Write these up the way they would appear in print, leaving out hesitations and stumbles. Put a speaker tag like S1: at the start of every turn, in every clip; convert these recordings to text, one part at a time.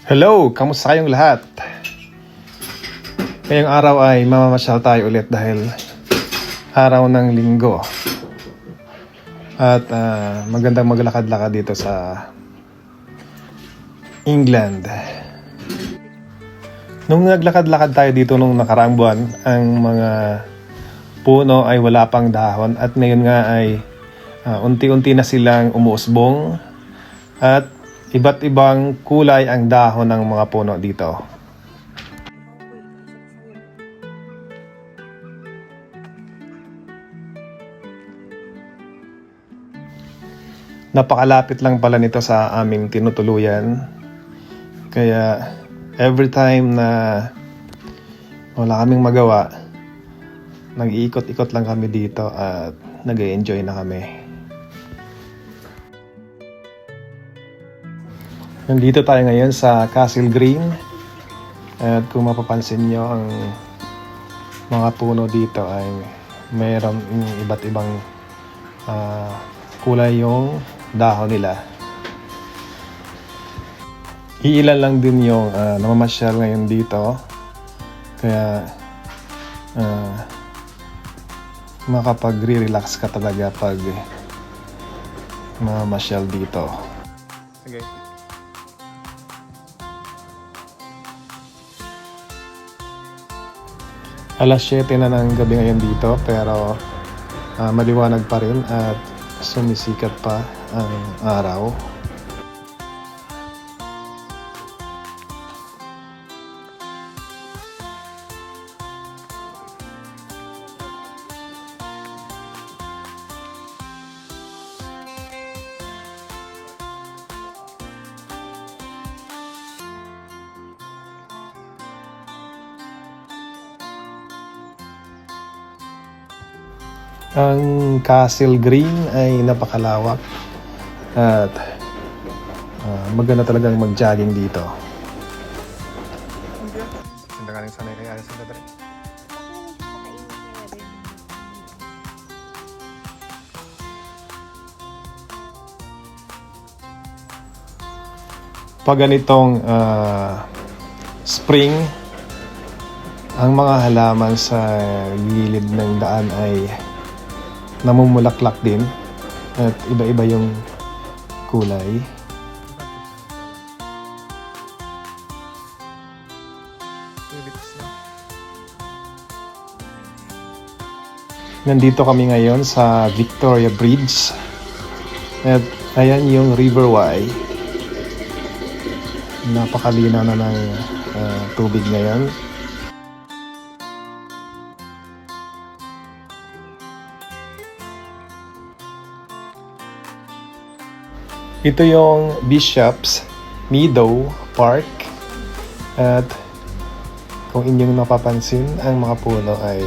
S1: Hello! Kamusta kayong lahat? Ngayong araw ay mamamasyal tayo ulit dahil araw ng linggo. At magandang maglakad-lakad dito sa England. Nung naglakad-lakad tayo dito nung nakaraang buwan, ang mga puno ay wala pang dahon at ngayon nga ay unti-unti na silang umuusbong at iba't ibang kulay ang dahon ng mga puno dito. Napakalapit lang pala nito sa aming tinutuluyan. Kaya every time na wala kaming magawa, nag-iikot-ikot lang kami dito at nag-enjoy na kami. Nandito tayo ngayon sa Castle Green at kung mapapansin nyo ang mga puno dito ay mayroon iba't ibang kulay yung dahon nila. Iilan lang din yung namamasyal ngayon dito kaya makapag-relax ka talaga pag namamasyal dito. Sige. Alas 7 na ng gabi ngayon dito pero maliwanag pa rin at sumisikat pa ang araw. Ang Castle Green ay napakalawak at maganda talagang mag-jogging dito. Hindi ka rin sanay kaya sa dadre. Pag ganitong spring, ang mga halaman sa gilid ng daan ay namumulaklak din at iba-iba yung kulay. Nandito kami ngayon sa Victoria Bridge at ayan yung River Wye. Napakalinaw na ng tubig ngayon. Ito yung Bishop's Meadow Park at kung inyong napapansin, ang mga puno ay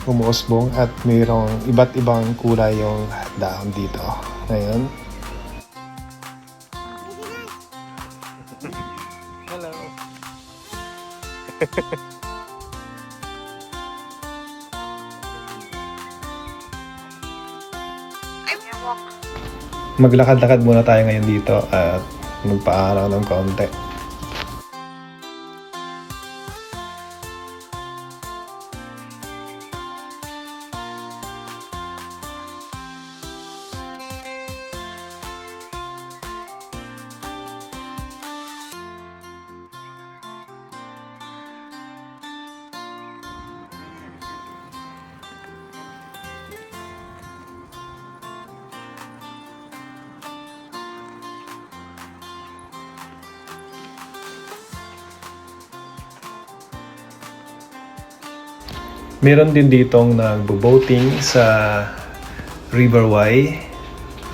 S1: umuusbong at mayroong iba't ibang kulay yung dahon dito ngayon. Hello! Maglakad-lakad muna tayo ngayon dito at magpaaraw ng konti. Meron din ditong nagbo-boating sa River Wye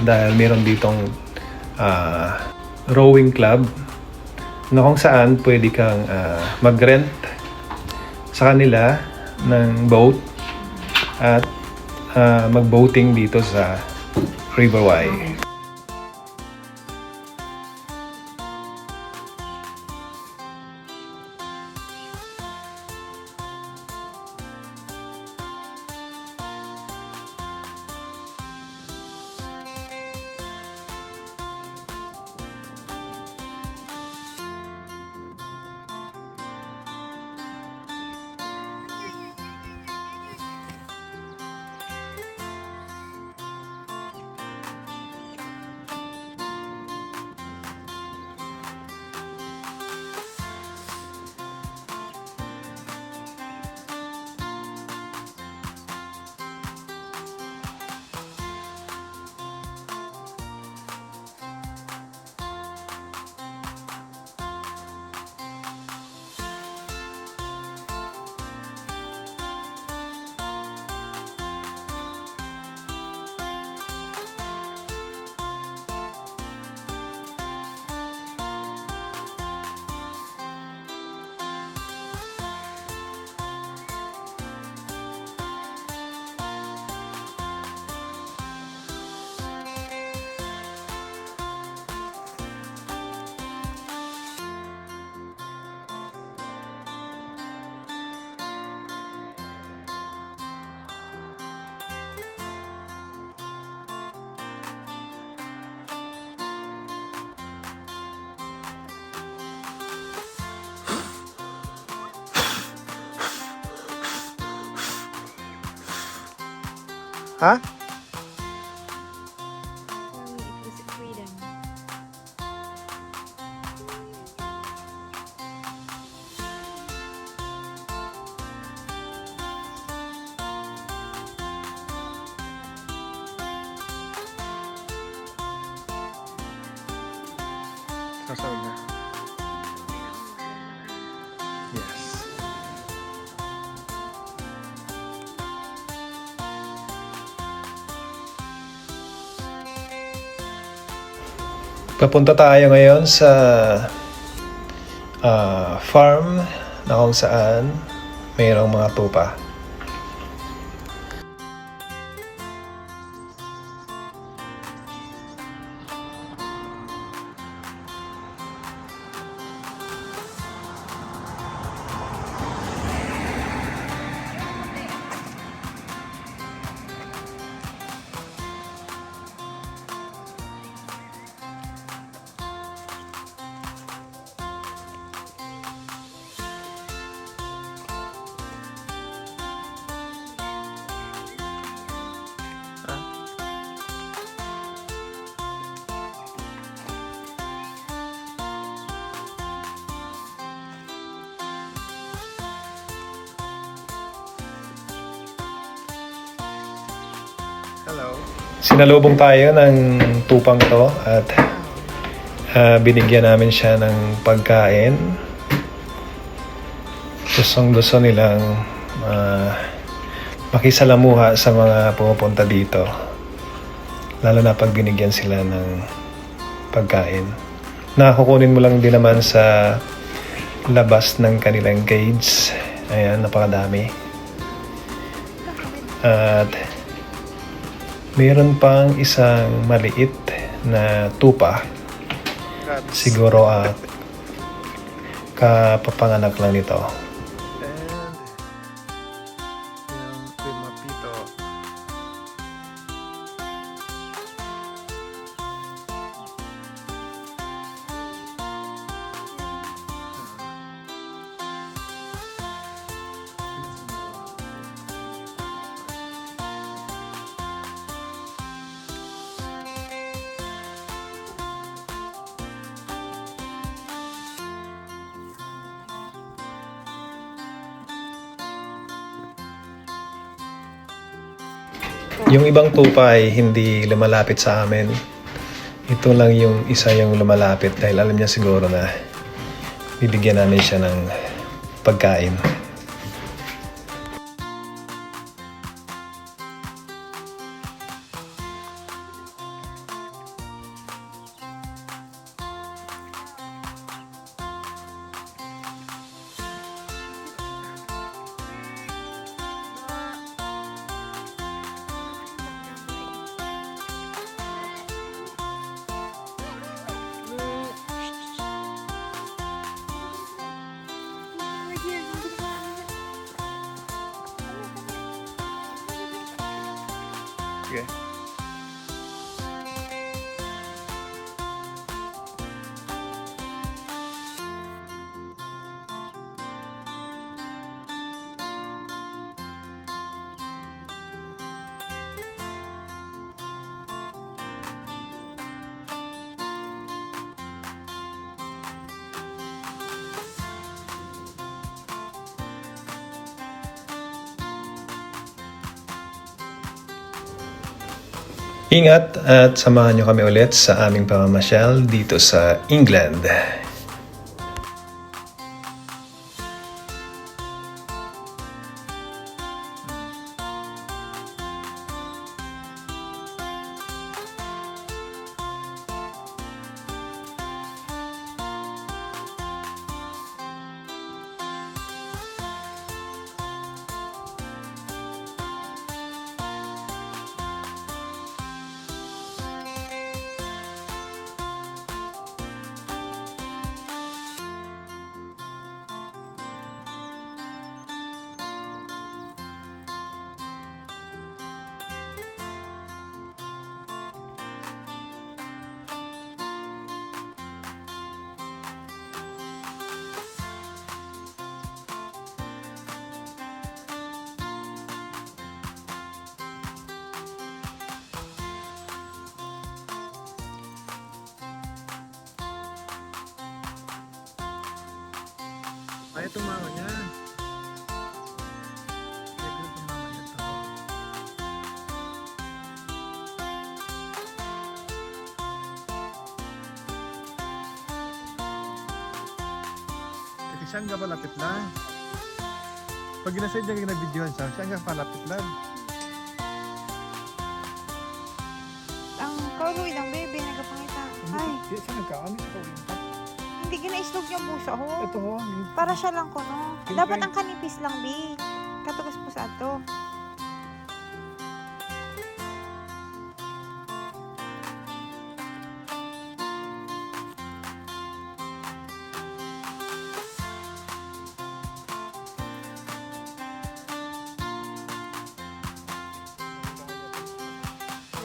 S1: dahil meron ditong rowing club na kung saan pwede kang mag-rent sa kanila ng boat at mag-boating dito sa River Wye. Ha?
S2: It was freedom.
S1: Sasawag na. Yes. Papunta tayo ngayon sa farm na kung saan mayroong mga tupa. Hello. Sinalubong tayo ng tupang to at binigyan namin siya ng pagkain. Gustong-gusto nilang makisalamuha sa mga pumupunta dito. Lalo na pag binigyan sila ng pagkain. Nakukunin mo lang din naman sa labas ng kanilang cage. Ayan, napakadami. At mayroon pang isang maliit na tupa. Siguro kapapanganak lang nito. And yung primapito. Yung ibang tupa ay hindi lumalapit sa amin. Ito lang yung isa yung lumalapit dahil alam niya siguro na bibigyan namin siya ng pagkain. Okay. Ingat at samahan niyo kami ulit sa aming pamamasyal dito sa England. Ay, itong mama niya. Kaya itong mama niya to. Kasi siyang ka palapit lang. Pag ginasend niya nag-videohan siya, siyang ka palapit lang.
S2: Ang kauloy ng baby, nagapangita. Ay,
S1: Di siya nagkaano siya kawin.
S2: hindi ginaislog yung puso ho.
S1: Ito ho.
S2: Para siya lang kuno.
S1: Hindi
S2: Dapat
S1: kayo-
S2: ang kanipis lang, bi. Katugas po sa ato.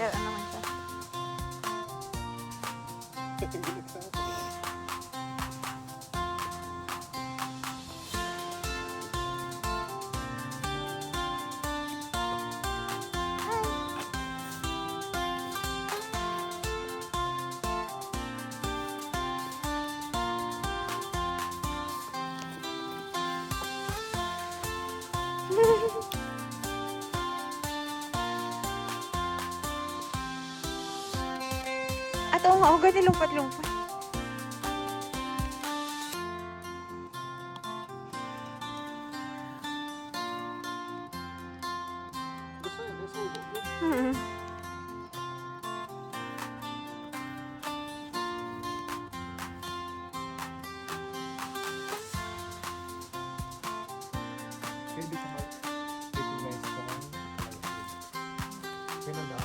S2: Ano naman siya? At oo nga, oh, ganyan lumpat-lumpat. Hmm.
S1: Kaya di ka mag-recognize ko. Kaya nag